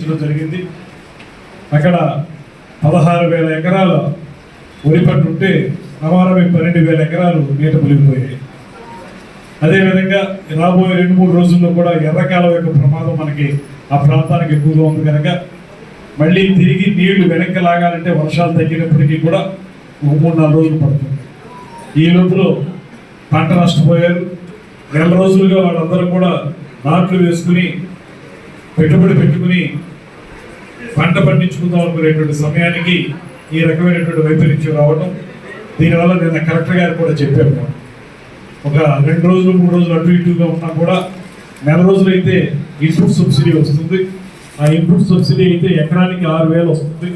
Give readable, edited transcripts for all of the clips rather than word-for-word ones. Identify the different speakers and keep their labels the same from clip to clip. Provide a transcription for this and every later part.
Speaker 1: పర్యటించడం జరిగింది. అక్కడ 16,000 ఎకరాల వరి పంట ఉంటే రమారమి 12,000 ఎకరాలు నీట మునిగిపోయాయి. అదేవిధంగా రాబోయే 2-3 రోజుల్లో కూడా ఎర్రకాలం యొక్క ప్రమాదం మనకి ఆ ప్రాంతానికి ఎక్కువగా ఉంది కనుక మళ్ళీ తిరిగి నీళ్లు వెనక్కి లాగాలంటే వర్షాలు తగ్గినప్పటికీ కూడా 3-4 రోజులు పడుతుంది. ఈ లోపల పంట నష్టపోయారు. 2 రోజులుగా వాళ్ళందరూ కూడా నాట్లు వేసుకుని పెట్టుబడి పెట్టుకుని పంట పండించుకుందాం అనుకునేటువంటి సమయానికి ఈ రకమైనటువంటి వైపరీత్యం రావడం, దీనివల్ల నేను కలెక్టర్ గారు కూడా చెప్పాను, ఒక 2 రోజులు 3 రోజులు అటు ఇటుగా ఉన్నా కూడా 4 రోజులైతే ఇన్పుట్ సబ్సిడీ వస్తుంది. ఆ ఇన్పుట్ సబ్సిడీ అయితే ఎకరానికి 6,000 వస్తుంది.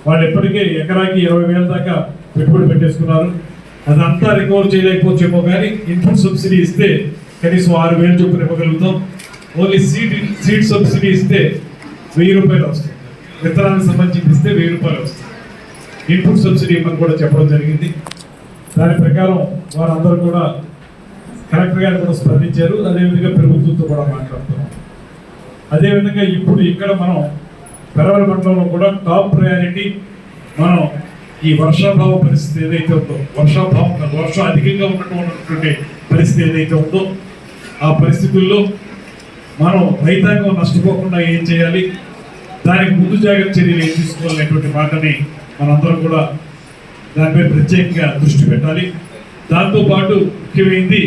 Speaker 1: వాళ్ళు ఎప్పటికే ఎకరాకి 20,000 దాకా పెట్టుబడి పెట్టేసుకున్నారు. అదంతా రికవర్ చేయలేకపోవచ్చేమో కానీ ఇన్పుట్ సబ్సిడీ ఇస్తే కనీసం 6,000 చొప్పున ఇవ్వగలుగుతాం. ఓన్లీ సీడ్ సబ్సిడీ ఇస్తే 1,000 రూపాయలు వస్తుంది. విత్తనానికి సంబంధించి ఇస్తే 1,000 రూపాయలు వస్తుంది. ఇన్పుట్ సబ్సిడీ ఇవ్వమని కూడా చెప్పడం జరిగింది. దాని ప్రకారం వారందరూ కూడా కలెక్టర్ గారు కూడా స్పందించారు. అదేవిధంగా ప్రభుత్వంతో కూడా మాట్లాడుతున్నాం. అదేవిధంగా ఇప్పుడు ఇక్కడ మనం పెరవల మండలంలో కూడా టాప్ ప్రయారిటీ మనం ఈ వర్షాభావ పరిస్థితి ఏదైతే ఉందో, వర్షం అధికంగా ఉన్నటువంటి పరిస్థితి ఏదైతే ఉందో ఆ పరిస్థితుల్లో మనం రైతాంగం నష్టపోకుండా ఏం చేయాలి, దానికి ముందు జాగ్రత్త చర్యలు ఏం తీసుకోవాలనేటువంటి మాటని మనందరం కూడా దానిపై ప్రత్యేకంగా దృష్టి పెట్టాలి. దాంతోపాటు ముఖ్యమైనది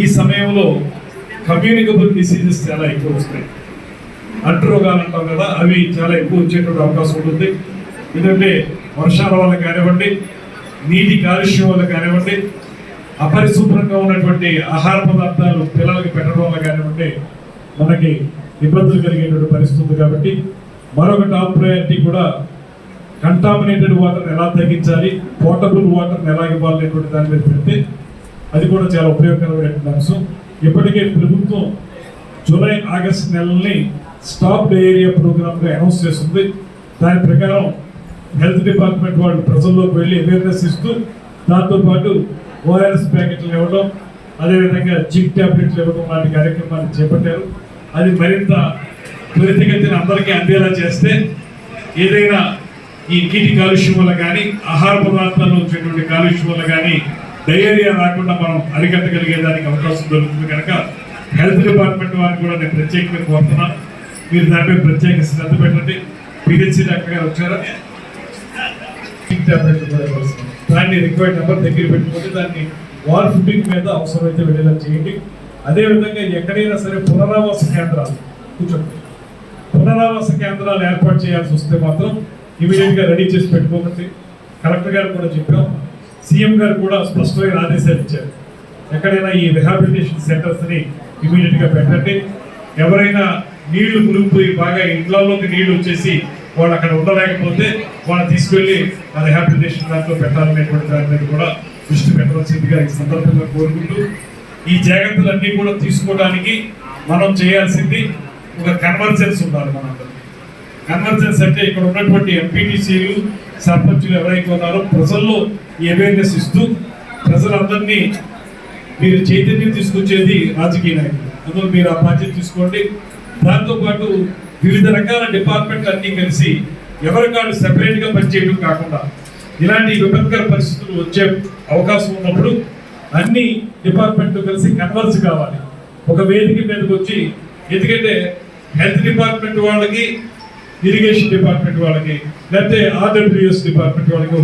Speaker 1: ఈ సమయంలో కమ్యూనికబుల్ డిసీజెస్ చాలా ఎక్కువ వస్తాయి. అంటురోగాలు అంటాం కదా, అవి చాలా ఎక్కువ వచ్చేటువంటి అవకాశం ఉంటుంది. ఎందుకంటే వర్షాల వల్ల కానివ్వండి, నీటి కాలుష్యం వల్ల కానివ్వండి, అపరిశుభ్రంగా ఉన్నటువంటి ఆహార పదార్థాలు పిల్లలకి పెట్టడం వల్ల కానివ్వండి మనకి ఇబ్బందులు కలిగేటువంటి పరిస్థితి ఉంది. కాబట్టి మరొక టాప్ ప్రయారిటీ కూడా కంటామినేటెడ్ వాటర్ని ఎలా తగ్గించాలి, పోర్టబుల్ వాటర్ని ఎలా ఇవ్వాలనేటువంటి దాని మీద పెడితే అది కూడా చాలా ఉపయోగకరమైనటువంటి అంశం. ఇప్పటికే ప్రభుత్వం జూలై ఆగస్టు నెలల్ని స్టాప్ డయేరియా ప్రోగ్రామ్గా అనౌన్స్ చేస్తుంది. దాని ప్రకారం హెల్త్ డిపార్ట్మెంట్ వాళ్ళు ప్రజల్లోకి వెళ్ళి అవేర్నెస్ ఇస్తూ దాంతోపాటు ఓఆర్ఎస్ ప్యాకెట్లు ఇవ్వడం, అదేవిధంగా జింక్ ట్యాబ్లెట్లు ఇవ్వడం లాంటి కార్యక్రమాన్ని చేపట్టారు. అది మరింత త్వరితగతిన అందరికీ అందేలా చేస్తే ఏదైనా ఈ నీటి కాలుష్యం వల్ల కానీ, ఆహార పదార్థాల్లో వచ్చేటువంటి కాలుష్యం వల్ల కానీ డయేరియా రాకుండా మనం అరికట్టగలిగేదానికి అవకాశం దొరుకుతుంది. కనుక హెల్త్ డిపార్ట్మెంట్ వారిని కూడా నేను ప్రత్యేకంగా కోరుతున్నాను, మీరు దానిపై ప్రత్యేక శ్రద్ధ పెట్టండి. పిహెచ్సి డాక్టర్ గారు వచ్చారా, దాన్ని రిక్వైర్డ్ నెంబర్ దగ్గర పెట్టుకుంటే దాన్ని వాల్ ఫుడ్డింగ్ మీద అవసరమైతే వెళ్ళేలా చేయండి. అదేవిధంగా ఎక్కడైనా సరే పునరావాస కేంద్రాలు ఏర్పాటు చేయాల్సి వస్తే మాత్రం ఇమీడియట్గా రెడీ చేసి పెట్టుకోకండి. కలెక్టర్ గారు కూడా చెప్పాం, సీఎం గారు కూడా స్పష్టమైన ఆదేశాలు ఇచ్చారు. ఎక్కడైనా ఈ రిహాబిలిటేషన్ సెంటర్స్ని ఇమీడియట్గా పెట్టండి. ఎవరైనా నీళ్లు మునిగిపోయి బాగా ఇంట్లోకి నీళ్లు వచ్చేసి వాళ్ళు అక్కడ ఉండలేకపోతే వాళ్ళు తీసుకెళ్లి ఆ రిహాబిలిటేషన్ దాంట్లో పెట్టాలనేటువంటి దాని మీద కూడా దృష్టి పెట్టవలసిందిగా ఈ సందర్భంగా కోరుకుంటూ, ఈ జాగ్రత్తలన్నీ కూడా తీసుకోవడానికి మనం చేయాల్సింది ఒక కన్వర్జెన్స్ ఉండాలి. మనందరం కన్వర్జెన్స్ అంటే ఇక్కడ ఉన్నటువంటి ఎంపీటీసీలు, సర్పంచులు ఎవరైతే ఉన్నారో ప్రజల్లో ఈ అవేర్నెస్ ఇస్తూ ప్రజలందరినీ మీరు చైతన్యం తీసుకొచ్చేది రాజకీయ నాయకులు, అందులో మీరు ఆ బాధ్యత తీసుకోండి. దాంతోపాటు వివిధ రకాల డిపార్ట్మెంట్లు అన్నీ కలిసి ఎవరికాళ్ళు సెపరేట్గా పనిచేయడం కాకుండా ఇలాంటి విపత్కర పరిస్థితులు వచ్చే అవకాశం ఉన్నప్పుడు అన్ని డిపార్ట్మెంట్లు కలిసి కన్వర్జ్ కావాలి, ఒక వేదిక మీదకి వచ్చి. ఎందుకంటే హెల్త్ డిపార్ట్మెంట్ వాళ్ళకి, ఇరిగేషన్ డిపార్ట్మెంట్ వాళ్ళకి, లేకపోతే ఆర్డబ్ల్యూఎస్ డిపార్ట్మెంట్ వాళ్ళకి